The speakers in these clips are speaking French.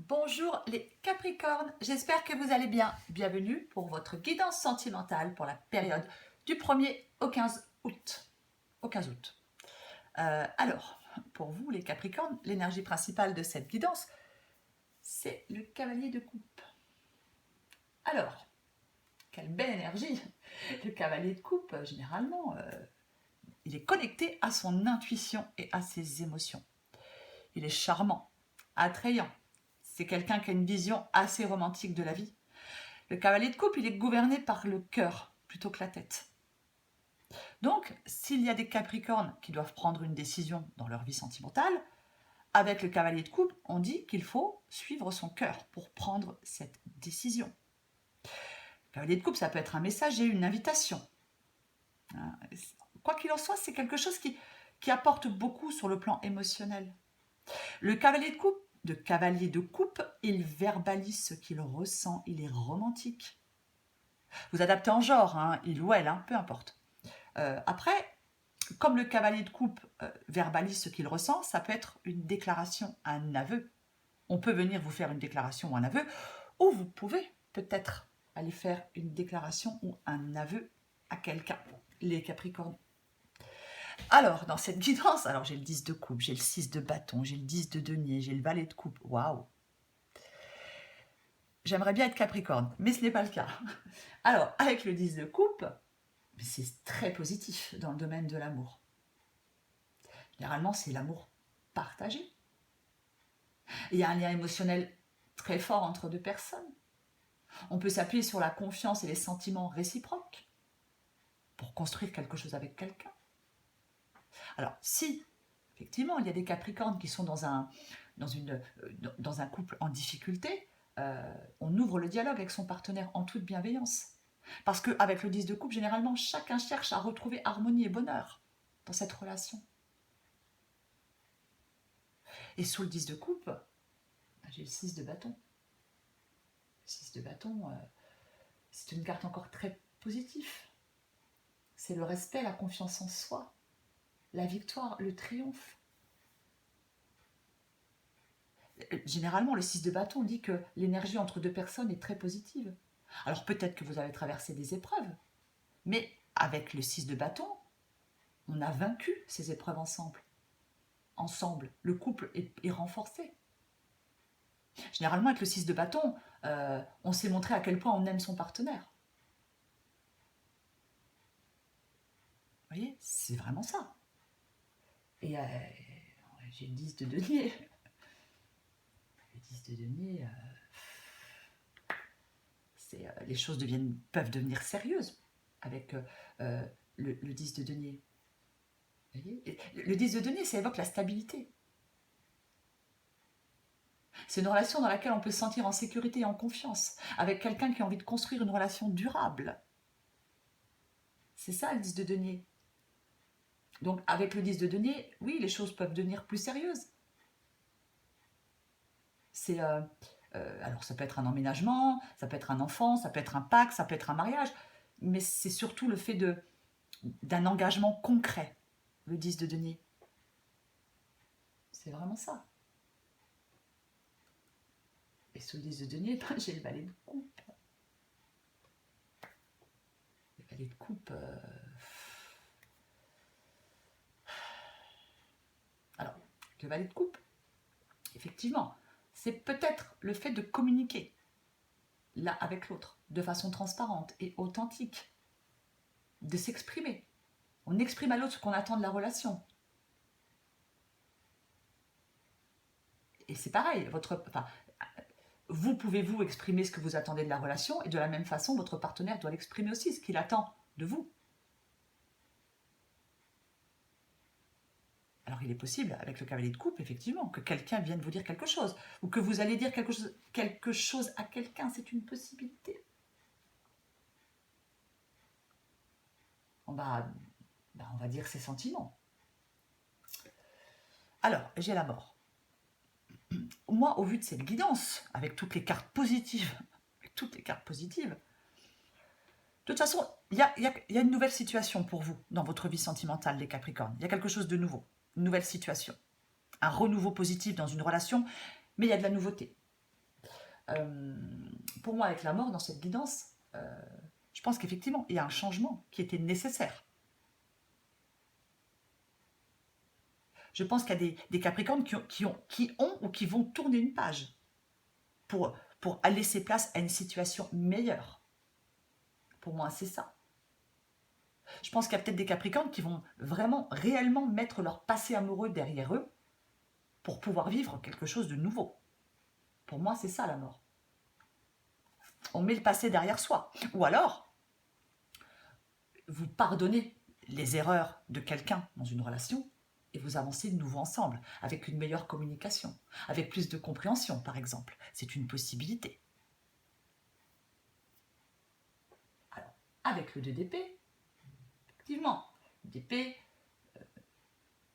Bonjour les Capricornes, j'espère que vous allez bien. Bienvenue pour votre guidance sentimentale pour la période du 1er au 15 août. Alors, pour vous les Capricornes, l'énergie principale de cette guidance, c'est le cavalier de coupe. Alors, quelle belle énergie. Le cavalier de coupe, généralement, il est connecté à son intuition et à ses émotions. Il est charmant, attrayant. C'est quelqu'un qui a une vision assez romantique de la vie. Le cavalier de coupe, il est gouverné par le cœur plutôt que la tête. Donc, s'il y a des Capricornes qui doivent prendre une décision dans leur vie sentimentale, avec le cavalier de coupe, on dit qu'il faut suivre son cœur pour prendre cette décision. Le cavalier de coupe, ça peut être un message et une invitation. Quoi qu'il en soit, c'est quelque chose qui apporte beaucoup sur le plan émotionnel. Le cavalier de coupe, il verbalise ce qu'il ressent, il est romantique. Vous adaptez en genre, hein, il ou elle, hein, peu importe. Après, comme le cavalier de coupe verbalise ce qu'il ressent, ça peut être une déclaration, un aveu. On peut venir vous faire une déclaration ou un aveu, ou vous pouvez peut-être aller faire une déclaration ou un aveu à quelqu'un, les Capricornes. Alors, dans cette guidance, alors j'ai le 10 de coupe, j'ai le 6 de bâton, j'ai le 10 de denier, j'ai le valet de coupe. Waouh! J'aimerais bien être Capricorne, mais ce n'est pas le cas. Alors, avec le 10 de coupe, c'est très positif dans le domaine de l'amour. Généralement, c'est l'amour partagé. Il y a un lien émotionnel très fort entre deux personnes. On peut s'appuyer sur la confiance et les sentiments réciproques pour construire quelque chose avec quelqu'un. Alors, si, effectivement, il y a des Capricornes qui sont dans un couple en difficulté, on ouvre le dialogue avec son partenaire en toute bienveillance. Parce qu'avec le 10 de coupe, généralement, chacun cherche à retrouver harmonie et bonheur dans cette relation. Et sous le 10 de coupe, j'ai le 6 de bâton. Le 6 de bâton, c'est une carte encore très positive. C'est le respect, la confiance en soi, la victoire, le triomphe. Généralement, le 6 de bâton dit que l'énergie entre deux personnes est très positive. Alors peut-être que vous avez traversé des épreuves, mais avec le 6 de bâton, on a vaincu ces épreuves ensemble. Le couple est renforcé. Généralement, avec le 6 de bâton, on s'est montré à quel point on aime son partenaire. Vous voyez, c'est vraiment ça. Et j'ai le 10 de denier. Le 10 de denier, les choses peuvent devenir sérieuses avec le 10 de denier. Vous voyez, le 10 de denier, ça évoque la stabilité. C'est une relation dans laquelle on peut se sentir en sécurité et en confiance, avec quelqu'un qui a envie de construire une relation durable. C'est ça le 10 de denier. Donc avec le 10 de denier, oui, les choses peuvent devenir plus sérieuses. Alors ça peut être un emménagement, ça peut être un enfant, ça peut être un pacte, ça peut être un mariage, mais c'est surtout le fait d'un engagement concret, le 10 de denier. C'est vraiment ça. Et sous le 10 de denier, j'ai le valet de coupe. Le valet de coupe... Alors, le valet de coupe, effectivement, c'est peut-être le fait de communiquer l'un avec l'autre de façon transparente et authentique, de s'exprimer. On exprime à l'autre ce qu'on attend de la relation. Et c'est pareil, vous pouvez vous exprimer ce que vous attendez de la relation et de la même façon, votre partenaire doit l'exprimer aussi, ce qu'il attend de vous. Alors il est possible, avec le cavalier de coupe, effectivement, que quelqu'un vienne vous dire quelque chose, ou que vous allez dire quelque chose à quelqu'un, c'est une possibilité. On va dire ses sentiments. Alors, j'ai la mort. Moi, au vu de cette guidance, avec toutes les cartes positives, de toute façon, il y a une nouvelle situation pour vous dans votre vie sentimentale, les Capricornes. Il y a quelque chose de nouveau, une nouvelle situation. Un renouveau positif dans une relation, mais il y a de la nouveauté. pour moi, avec la mort dans cette guidance, je pense qu'effectivement, il y a un changement qui était nécessaire. Je pense qu'il y a des Capricornes qui ont ou qui vont tourner une page pour laisser place à une situation meilleure. Pour moi, c'est ça. Je pense qu'il y a peut-être des Capricornes qui vont vraiment, réellement mettre leur passé amoureux derrière eux pour pouvoir vivre quelque chose de nouveau. Pour moi, c'est ça la mort. On met le passé derrière soi. Ou alors, vous pardonnez les erreurs de quelqu'un dans une relation et vous avancez de nouveau ensemble, avec une meilleure communication, avec plus de compréhension, par exemple. C'est une possibilité. Alors, avec le 2 d'épée, effectivement, d'épée,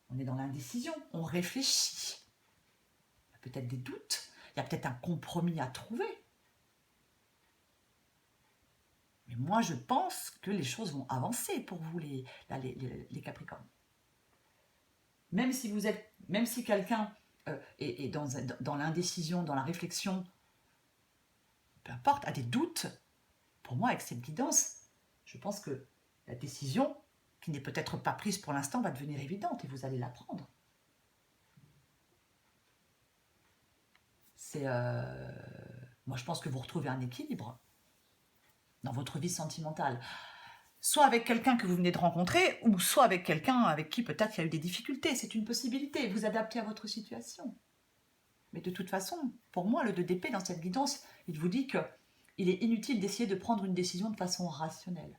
on est dans l'indécision, on réfléchit. Il y a peut-être des doutes, il y a peut-être un compromis à trouver. Mais moi, je pense que les choses vont avancer pour vous, les Capricornes. Même si quelqu'un est dans l'indécision, dans la réflexion, peu importe, a des doutes, pour moi, avec cette guidance, je pense que la décision, qui n'est peut-être pas prise pour l'instant, va devenir évidente et vous allez la prendre. Moi, je pense que vous retrouvez un équilibre dans votre vie sentimentale. Soit avec quelqu'un que vous venez de rencontrer, ou soit avec quelqu'un avec qui peut-être il y a eu des difficultés. C'est une possibilité, vous adaptez à votre situation. Mais de toute façon, pour moi, le 2 d'épée dans cette guidance, il vous dit qu'il est inutile d'essayer de prendre une décision de façon rationnelle.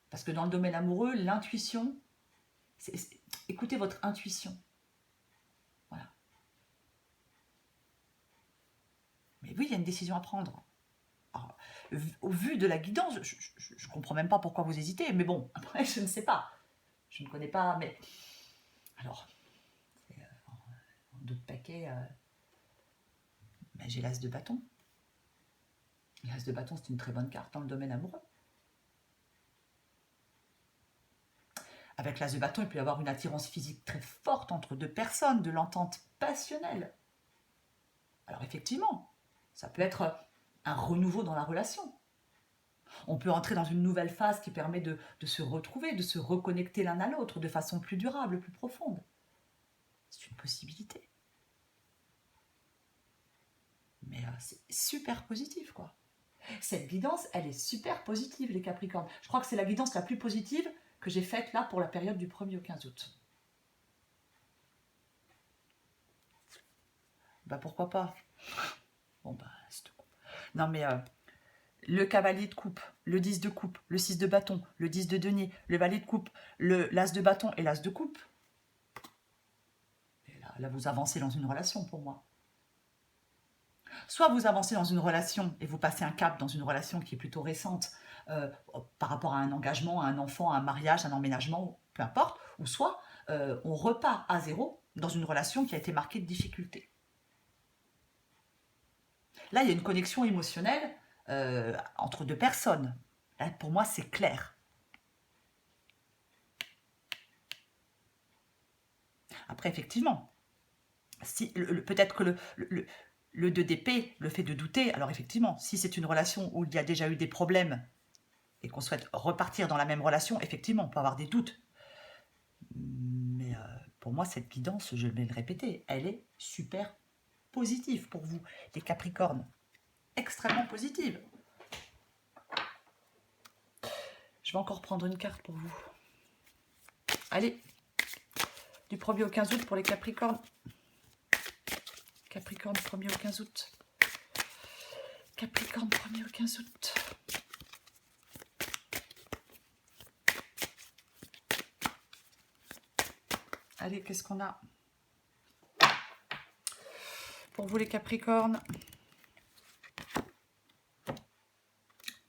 Parce que dans le domaine amoureux, l'intuition, écoutez votre intuition. Voilà. Mais oui, il y a une décision à prendre. Alors, au vu de la guidance, je ne comprends même pas pourquoi vous hésitez, mais bon, après, je ne sais pas. Je ne connais pas, mais... Alors, en d'autres paquets, j'ai l'as de bâton. L'as de bâton, c'est une très bonne carte dans le domaine amoureux. Avec l'as de bâton, il peut y avoir une attirance physique très forte entre deux personnes, de l'entente passionnelle. Alors effectivement, ça peut être un renouveau dans la relation. On peut entrer dans une nouvelle phase qui permet de se retrouver, de se reconnecter l'un à l'autre de façon plus durable, plus profonde. C'est une possibilité. Mais c'est super positif, quoi. Cette guidance, elle est super positive, les Capricornes. Je crois que c'est la guidance la plus positive que j'ai faite là pour la période du 1er au 15 août. Bah pourquoi pas. Bon bah c'est tout. Non mais le cavalier de coupe, le 10 de coupe, le 6 de bâton, le 10 de denier, le valet de coupe, l'as de bâton et l'as de coupe. Et là vous avancez dans une relation pour moi. Soit vous avancez dans une relation et vous passez un cap dans une relation qui est plutôt récente par rapport à un engagement, à un enfant, à un mariage, à un emménagement, peu importe, ou soit on repart à zéro dans une relation qui a été marquée de difficultés. Là, il y a une connexion émotionnelle entre deux personnes. Là, pour moi, c'est clair. Après, effectivement, si, peut-être que le 2 d'épée, le fait de douter, alors effectivement, si c'est une relation où il y a déjà eu des problèmes et qu'on souhaite repartir dans la même relation, effectivement, on peut avoir des doutes. Mais pour moi, cette guidance, je vais le répéter, elle est super positive pour vous, les Capricornes. Extrêmement positive. Je vais encore prendre une carte pour vous. Allez, du 1er au 15 août pour les Capricornes. Capricorne, 1er au 15 août. Capricorne, 1er au 15 août. Allez, qu'est-ce qu'on a pour vous les Capricornes?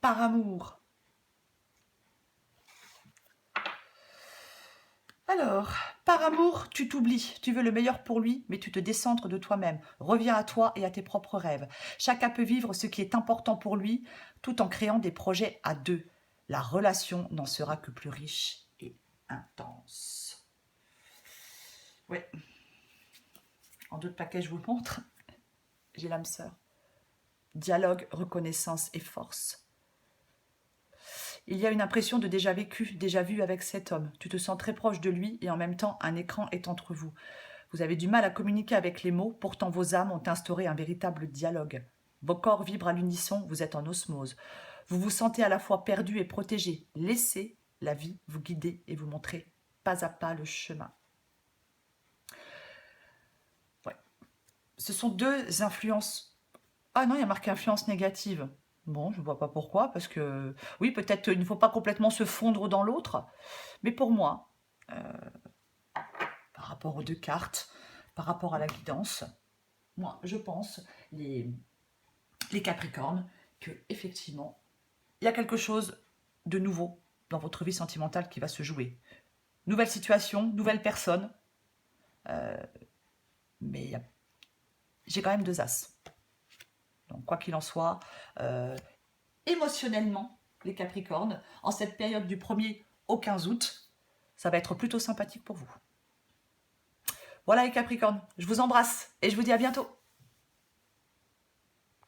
Par amour. Alors, par amour, tu t'oublies, tu veux le meilleur pour lui, mais tu te décentres de toi-même. Reviens à toi et à tes propres rêves. Chacun peut vivre ce qui est important pour lui, tout en créant des projets à deux. La relation n'en sera que plus riche et intense. Oui. En d'autres paquets, je vous le montre. j'ai l'âme sœur. Dialogue, reconnaissance et force. Il y a une impression de déjà vécu, déjà vu avec cet homme. Tu te sens très proche de lui et en même temps, un écran est entre vous. Vous avez du mal à communiquer avec les mots, pourtant vos âmes ont instauré un véritable dialogue. Vos corps vibrent à l'unisson, vous êtes en osmose. Vous vous sentez à la fois perdu et protégé. Laissez la vie vous guider et vous montrer pas à pas le chemin. Ouais. Ce sont deux influences. Ah non, il y a marqué influence négative. Bon, je ne vois pas pourquoi, parce que oui, peut-être il ne faut pas complètement se fondre dans l'autre, mais pour moi, par rapport aux deux cartes, par rapport à la guidance, moi, je pense, les Capricornes, que effectivement, il y a quelque chose de nouveau dans votre vie sentimentale qui va se jouer. Nouvelle situation, nouvelle personne, mais j'ai quand même deux as. Donc, quoi qu'il en soit, émotionnellement, les Capricornes, en cette période du 1er au 15 août, ça va être plutôt sympathique pour vous. Voilà les Capricornes, je vous embrasse et je vous dis à bientôt.